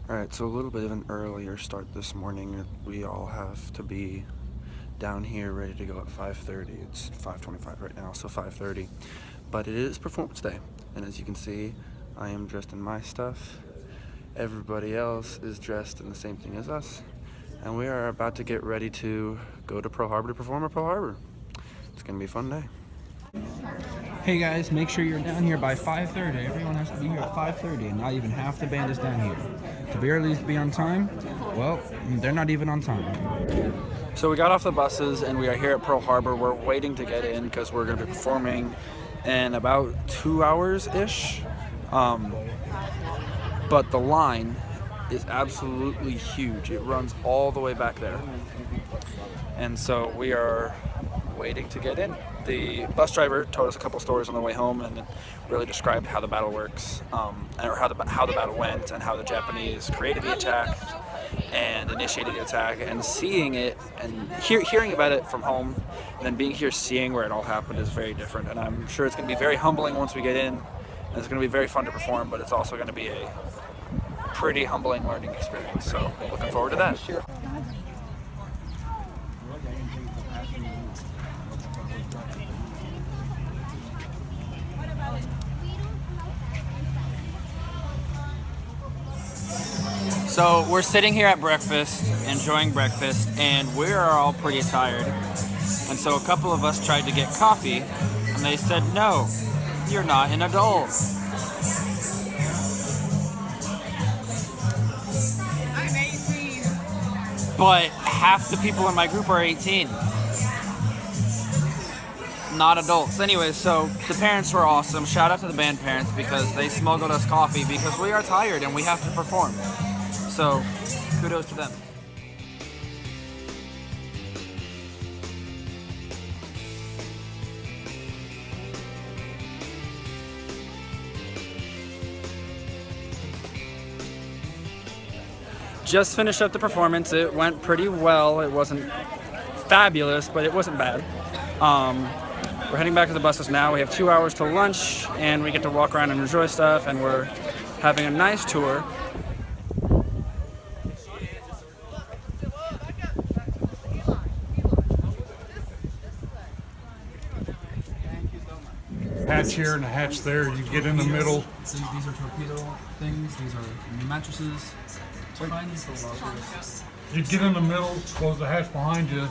Alright, so a little bit of an earlier start this morning. We all have to be down here ready to go at 5:30. It's 5:25 right now, so 5:30. But it is performance day, and as you can see, I am dressed in my stuff. Everybody else is dressed in the same thing as us, and we are about to get ready to go to Pearl Harbor to perform at Pearl Harbor. It's gonna be a fun day. Hey guys, make sure you're down here by 5:30. Everyone has to be here at 5:30, and not even half the band is down here. To barely be on time, well, they're not even on time. So we got off the buses and we are here at Pearl Harbor. We're waiting to get in because we're going to be performing in about 2 hours-ish. But the line is absolutely huge. It runs all the way back there. And so we are waiting to get in. The bus driver told us a couple stories on the way home and really described how the battle works, or how the battle went, and how the Japanese created the attack and initiated the attack. And seeing it and hearing about it from home, and then being here seeing where it all happened is very different. And I'm sure it's going to be very humbling once we get in, and it's going to be very fun to perform. But it's also going to be a pretty humbling learning experience. So looking forward to that. So we're sitting here at breakfast, enjoying breakfast, and we're all pretty tired. And so a couple of us tried to get coffee, and they said, "No, you're not an adult." I'm 18. But half the people in my group are 18. Not adults. Anyway, so the parents were awesome. Shout out to the band parents because they smuggled us coffee because we are tired and we have to perform. So, kudos to them. Just finished up the performance. It went pretty well. It wasn't fabulous, but it wasn't bad. We're heading back to the buses now. We have 2 hours to lunch, and we get to walk around and enjoy stuff, and we're having a nice tour. Hatch here and a hatch there. You get in the middle. These are torpedo things. These are mattresses. You get in the middle, close the hatch behind you,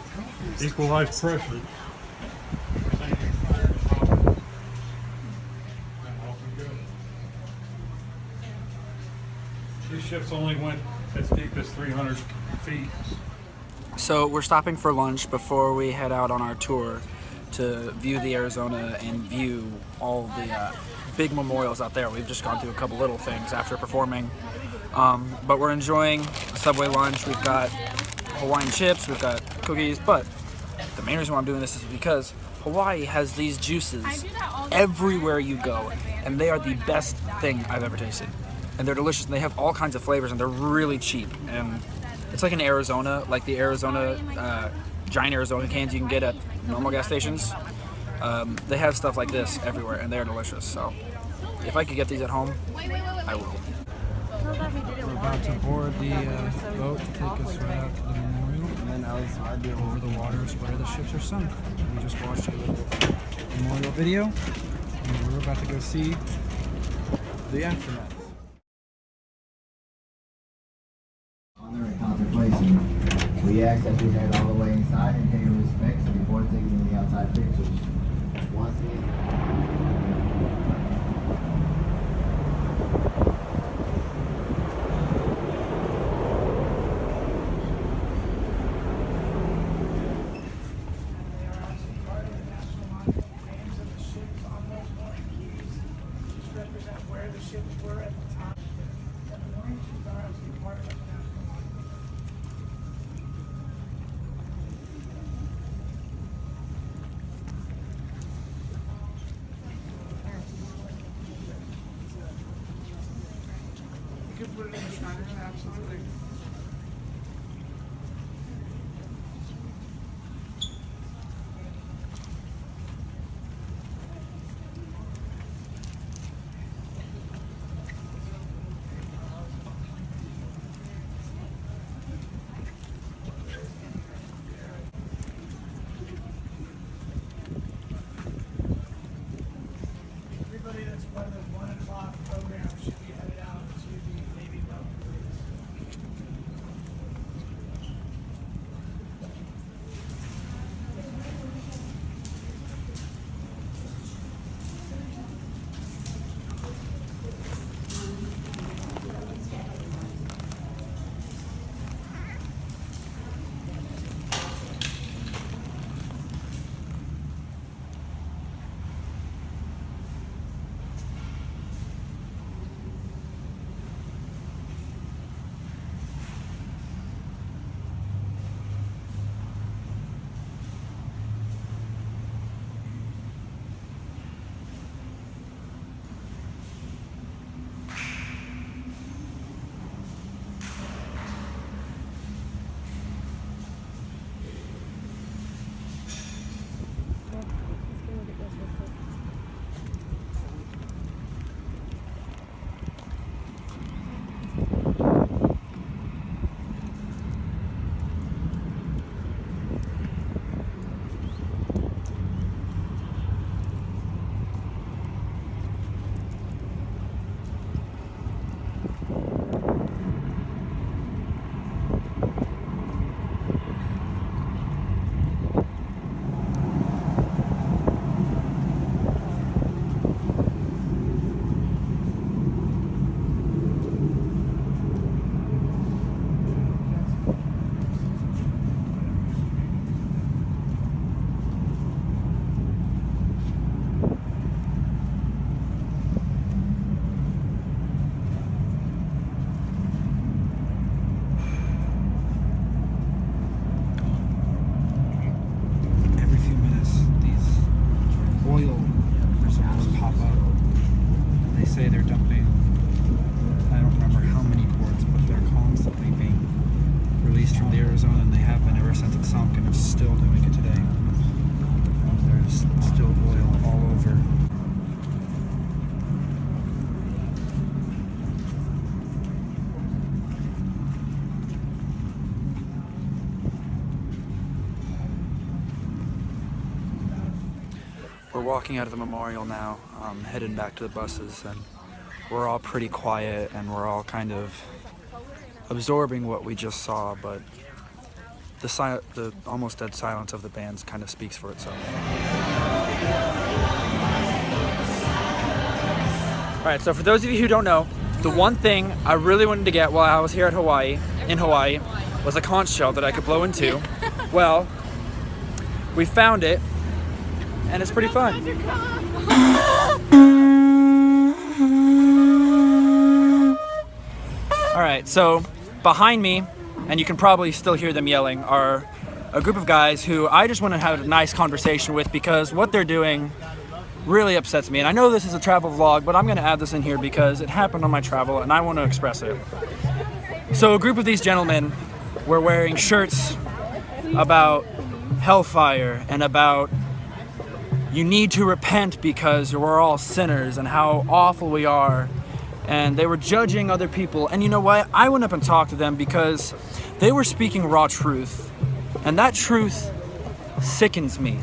equalize pressure. These ships only went as deep as 300 feet. So we're stopping for lunch before we head out on our tour to view the Arizona and view all the big memorials out there. We've just gone through a couple little things after performing. But we're enjoying a Subway lunch. We've got Hawaiian chips, we've got cookies, but the main reason why I'm doing this is because Hawaii has these juices everywhere you go, and they are the best thing I've ever tasted. And they're delicious, and they have all kinds of flavors, and they're really cheap. And it's like in Arizona, like the Arizona, giant Arizona cans you can get at normal gas stations. They have stuff like this everywhere, and they're delicious. So if I could get these at home, I will. We're about to board the boat to take us right out to the memorial, and then over the waters where the ships are sunk. We just watched a little memorial video, and we're about to go see the aftermath. Honor and contemplation. We ask that you head all the way inside and pay your respects before taking the outside pictures. Once again. Absolutely. still doing it today. There's still oil all over. We're walking out of the memorial now, heading back to the buses, and we're all pretty quiet and we're all kind of absorbing what we just saw, but the almost dead silence of the bands kind of speaks for itself. All right, so for those of you who don't know, the one thing I really wanted to get while I was here in Hawaii, was a conch shell that I could blow into. Well, we found it, and it's pretty fun. All right, so behind me, and you can probably still hear them yelling, are a group of guys who I just want to have a nice conversation with because what they're doing really upsets me. And I know this is a travel vlog, but I'm going to add this in here because it happened on my travel and I want to express it. So a group of these gentlemen were wearing shirts about hellfire and about you need to repent because we're all sinners and how awful we are. And they were judging other people. And you know what? I went up and talked to them because they were speaking raw truth. And that truth sickens me.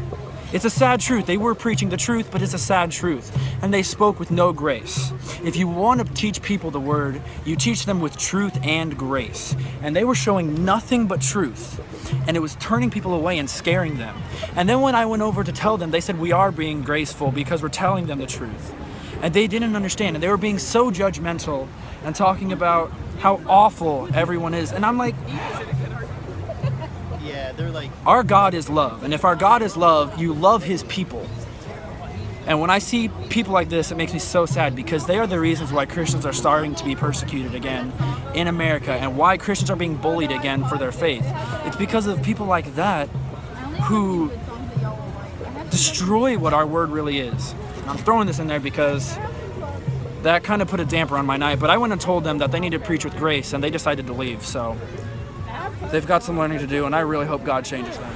It's a sad truth. They were preaching the truth, but it's a sad truth. And they spoke with no grace. If you want to teach people the word, you teach them with truth and grace. And they were showing nothing but truth. And it was turning people away and scaring them. And then when I went over to tell them, they said, we are being graceful because we're telling them the truth. And they didn't understand. And they were being so judgmental and talking about how awful everyone is. And I'm like, yeah, they're like, our God is love. And if our God is love, you love his people. And when I see people like this, it makes me so sad because they are the reasons why Christians are starting to be persecuted again in America and why Christians are being bullied again for their faith. It's because of people like that who destroy what our word really is. And I'm throwing this in there because that kind of put a damper on my night, but I went and told them that they need to preach with grace and they decided to leave. So they've got some learning to do and I really hope God changes them.